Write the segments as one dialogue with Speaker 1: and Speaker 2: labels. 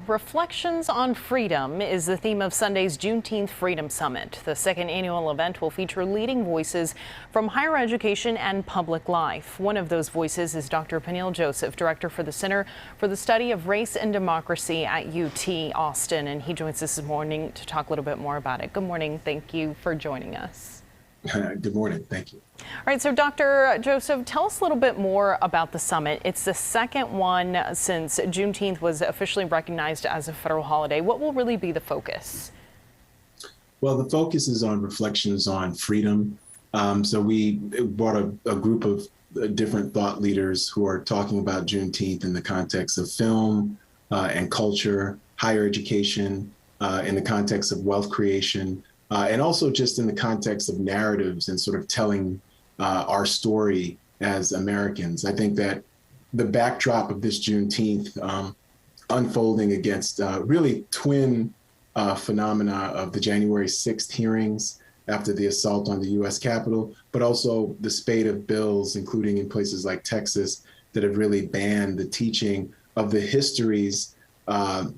Speaker 1: Reflections on Freedom is the theme of Sunday's Juneteenth Freedom Summit. The second annual event will feature leading voices from higher education and public life. One of those voices is Dr. Peniel Joseph, director for the Center for the Study of Race and Democracy at UT Austin, and he joins us this morning to talk a little bit more about it. Good morning. Thank you for joining us.
Speaker 2: Good morning. Thank you.
Speaker 1: All right, so Dr. Joseph, tell us a little bit more about the summit. It's the second one since Juneteenth was officially recognized as a federal holiday. What will really be the focus?
Speaker 2: Well, the focus is on reflections on freedom. So we brought a group of different thought leaders who are talking about Juneteenth in the context of film and culture, higher education, in the context of wealth creation, and also just in the context of narratives and sort of telling our story as Americans. I think that the backdrop of this Juneteenth unfolding against really twin phenomena of the January 6th hearings after the assault on the U.S. Capitol, but also the spate of bills, including in places like Texas, that have really banned the teaching of the histories that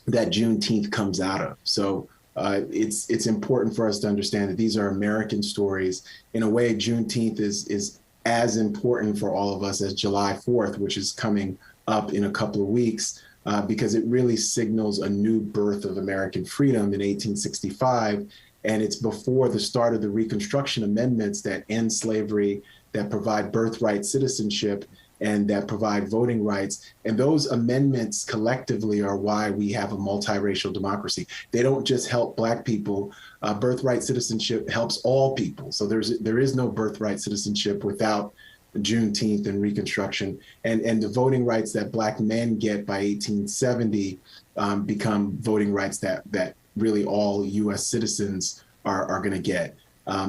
Speaker 2: Juneteenth comes out of. So it's important for us to understand that these are American stories. In a way, Juneteenth is as important for all of us as July 4th, which is coming up in a couple of weeks, because it really signals a new birth of American freedom in 1865. And it's before the start of the Reconstruction Amendments that end slavery, that provide birthright citizenship, and that provide voting rights. And those amendments collectively are why we have a multiracial democracy. They don't just help Black people. Birthright citizenship helps all people. So there is no birthright citizenship without Juneteenth and Reconstruction. And the voting rights that Black men get by 1870 become voting rights that really all U.S. citizens are going to get.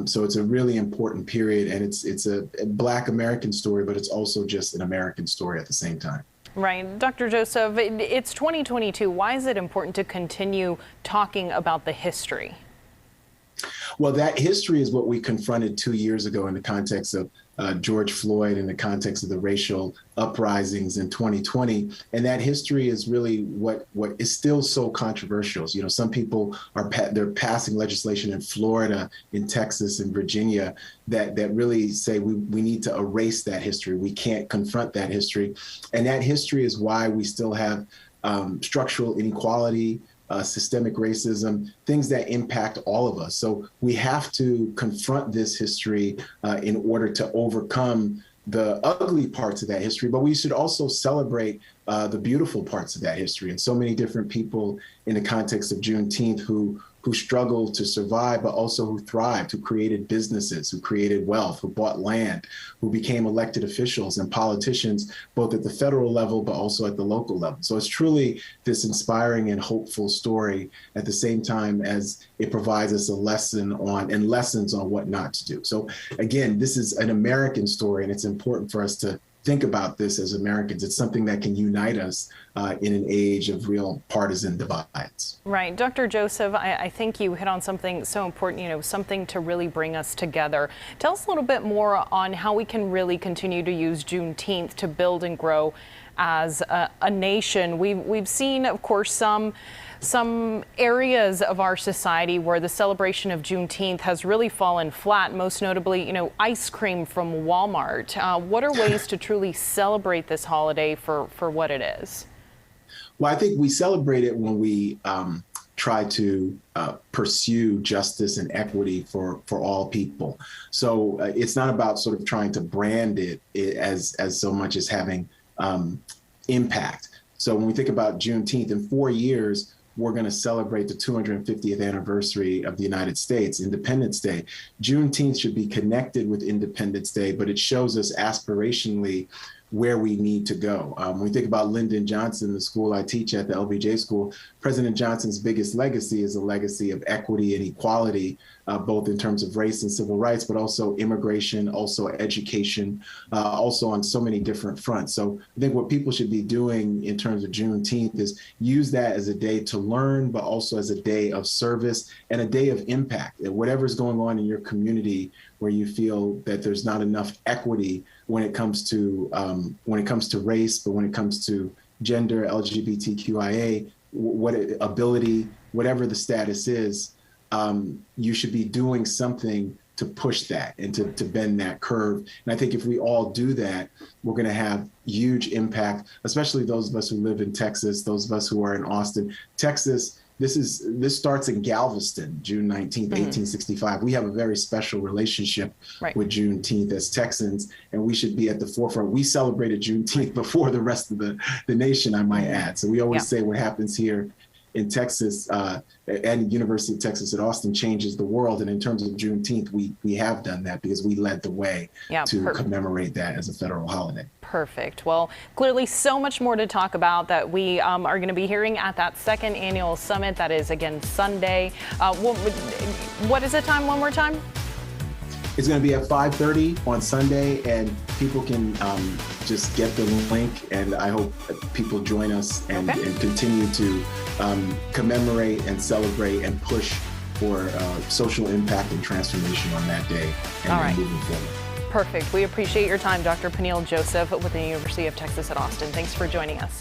Speaker 2: So it's a really important period, and it's a Black American story, but it's also just an American story at the same time.
Speaker 1: Right. Dr. Joseph, it's 2022. Why is it important to continue talking about the history?
Speaker 2: Well, that history is what we confronted 2 years ago in the context of George Floyd, in the context of the racial uprisings in 2020. And that history is really what is still so controversial. You know, some people they're passing legislation in Florida, in Texas, in Virginia that really say we need to erase that history. We can't confront that history. And that history is why we still have structural inequality, systemic racism, things that impact all of us. So we have to confront this history in order to overcome the ugly parts of that history, but we should also celebrate the beautiful parts of that history. And so many different people in the context of Juneteenth who struggled to survive, but also who thrived, who created businesses, who created wealth, who bought land, who became elected officials and politicians, both at the federal level, but also at the local level. So it's truly this inspiring and hopeful story at the same time as it provides us lessons on what not to do. So again, this is an American story, and it's important for us to think about this as Americans. It's something that can unite us in an age of real partisan divides.
Speaker 1: Right. Dr. Joseph, I think you hit on something so important, something to really bring us together. Tell us a little bit more on how we can really continue to use Juneteenth to build and grow as a nation. We've seen, of course, some areas of our society where the celebration of Juneteenth has really fallen flat, most notably, ice cream from Walmart. What are ways to truly celebrate this holiday for what it is?
Speaker 2: Well, I think we celebrate it when we try to pursue justice and equity for all people. So it's not about sort of trying to brand it as so much as having impact. So when we think about Juneteenth, in 4 years, we're going to celebrate the 250th anniversary of the United States, Independence Day. Juneteenth should be connected with Independence Day, but it shows us aspirationally where we need to go. When we think about Lyndon Johnson, the school I teach at, the LBJ school, President Johnson's biggest legacy is a legacy of equity and equality, both in terms of race and civil rights, but also immigration, also education, also on so many different fronts. So I think what people should be doing in terms of Juneteenth is use that as a day to learn, but also as a day of service and a day of impact. And whatever's going on in your community where you feel that there's not enough equity when it comes to race, but when it comes to gender, LGBTQIA, what ability, whatever the status is, you should be doing something to push that and to bend that curve. And I think if we all do that, we're going to have huge impact, especially those of us who live in Texas, those of us who are in Austin. Texas, this starts in Galveston, June 19th, 1865. We have a very special relationship with Juneteenth as Texans, and we should be at the forefront. We celebrated Juneteenth before the rest of the nation, I might add. So we always say what happens here in Texas and University of Texas at Austin changes the world. And in terms of Juneteenth, we have done that because we led the way to commemorate that as a federal holiday.
Speaker 1: Perfect. Well, clearly so much more to talk about that we are going to be hearing at that second annual summit. That is, again, Sunday. What is the time one more time?
Speaker 2: It's going to be at 5:30 on Sunday, and people can just get the link, and I hope people join us and continue to commemorate and celebrate and push for social impact and transformation on that day and moving forward.
Speaker 1: Perfect. We appreciate your time, Dr. Peniel Joseph with the University of Texas at Austin. Thanks for joining us.